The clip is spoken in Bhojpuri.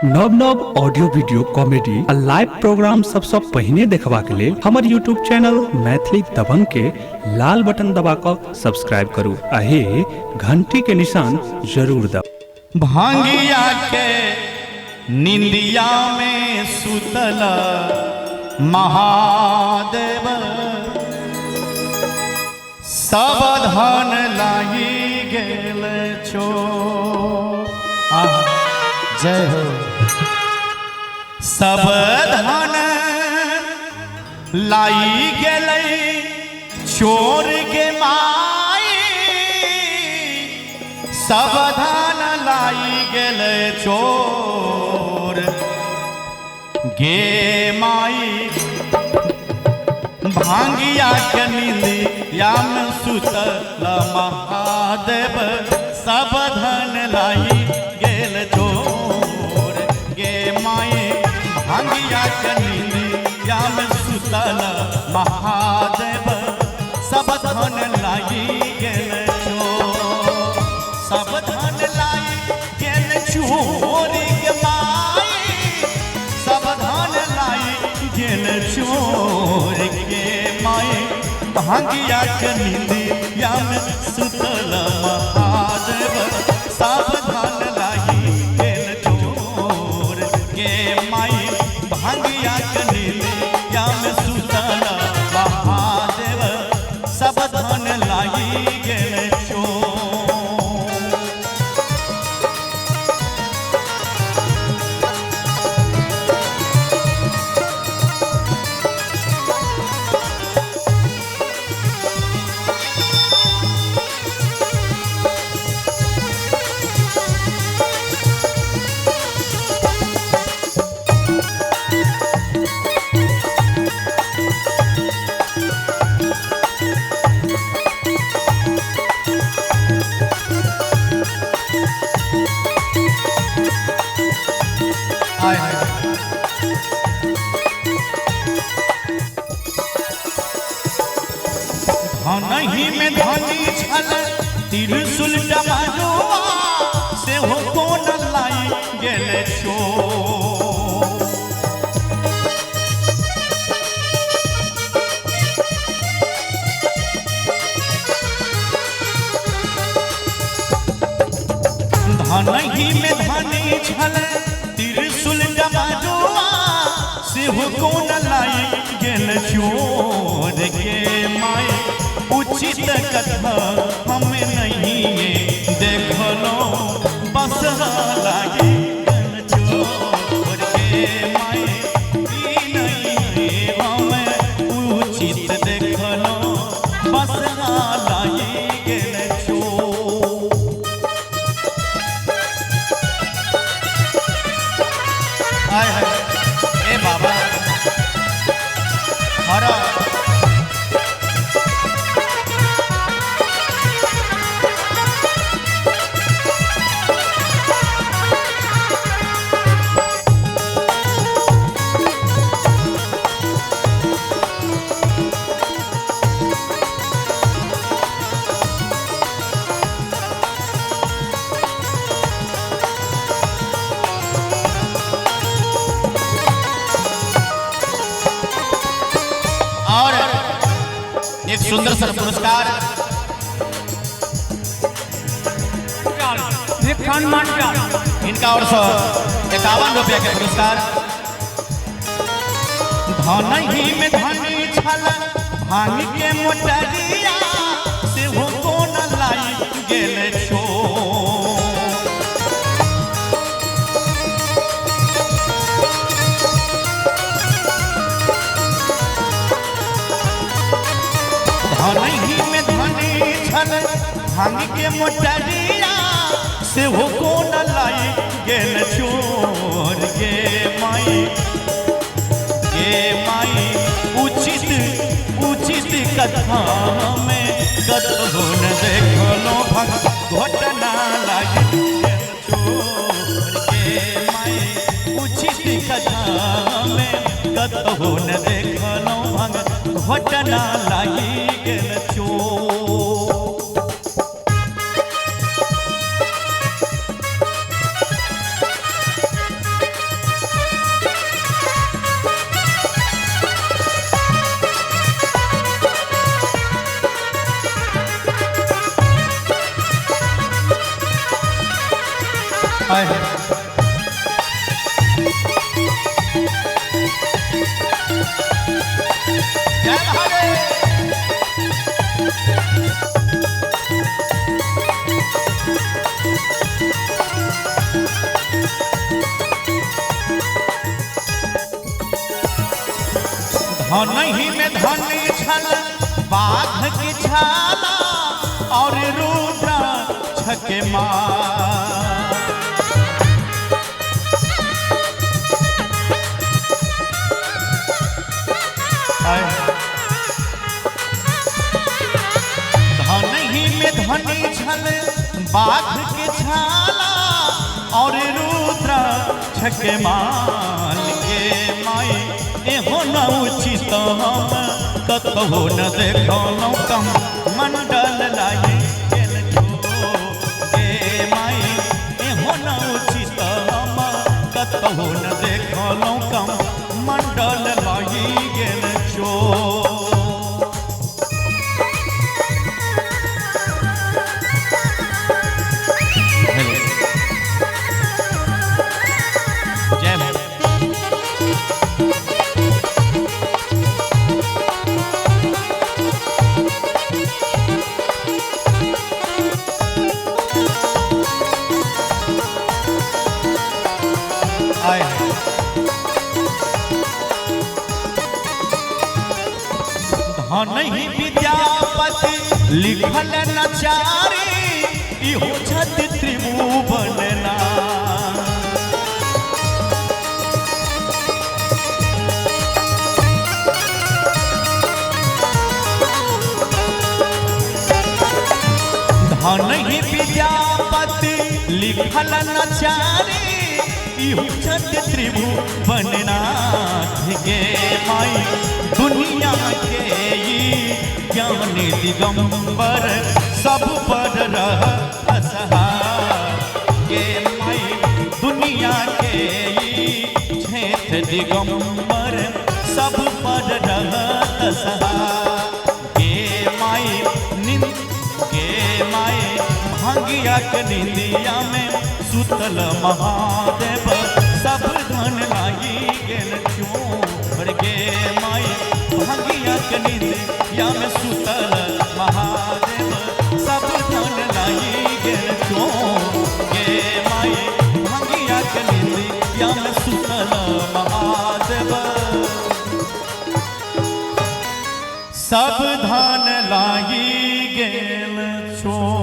नव नव ऑडियो वीडियो कॉमेडी आ लाइव प्रोग्राम सबसे पहिने देखबा के लेल हमर यूट्यूब चैनल मैथिली दबंग के लाल बटन दबाकर सब्सक्राइब करू आ हे घंटी के निशान जरूर दबाऊ। भांगिया के निंदिया में सुतल महादेव सब धन लागी गेल छो। जय हो। सब धन लाई गेल चोर के माई, सब धन लाई गेल चोर गे माई। भांगिया के निंदिया में सुतल महादेव सब धन लाई गेल चोर गे माई। भांगिया के निंदिया में सुतल महादेव सब धन लाई गेल चोर। सब धन लाई गेल चोर गे माई, सब धन लाई गेल चोर गे माई। भांगिया के निंदिया में सुतल महादेव सब धन लाई गेल चोर गे माई। भांगिया के निंदिया में सुतल महादेव सब धन लाई गेल चोर। धनही में धनी छल त्रिशूल डमरुआ से हो कोन लाई गेल चोर। धनही में धनी छल त्रिशूल डमरुआ से हो कोन लाई गेल चोर गे माई। उचित कथा हमें नहीं देखलो बस लागी चोर गे माई। नहीं हमें उचित देखलो बस लागी गेल चोर। आय हाय ए बाबा हरा एक सुंदर सा पुरस्कार इनका और 51 रुपया के पुरस्कार। धनही में धनी छल भांग के मोटरिया से हो कोन लाई गेल चोर। धनही में धनी छल भांग के मोटरिया से हो कोन लाई गेल चोर गे माई। गे माई उचित कथा में कतहु न देखलो घटना लागी गेल चोर गे माई। उचित कथा में कतहु न देखलो घटना लागी गेल चोर। धनहि में धनी छल बाघ की छाला और रुद्राक्ष के माला। धनहि में धनी छल बाघ के छाला और रुद्राक्ष के माल के माई एहो न उचित हम कतहु न देखलहुँ कम मंडल लाए गेल छो गे माई एहो न उचित हम कतहु न देखलहुँ कम मंडल लाए गेल छो। धनहि विद्यापति लिखल नचारी इहो छत त्रिभुवन नाथ। धनहि विद्यापति लिखल नचारी इहो छत त्रिभुवन नाथ गे माई दुनिया के ज्ञान दिगंबर सब पर रह गे माई दुनिया के छेथ दिगंबर सब पर रह गे माई भांगिया के निंदिया में सुतल महादेव सब धन लाई गेल चोर गे माई भांगिया के निंदिया में सुतल महादेव सब धन लाई गेल चोर गे माई भांगिया के निंदिया में सुतल महादेव सब धन लाई गेल चोर।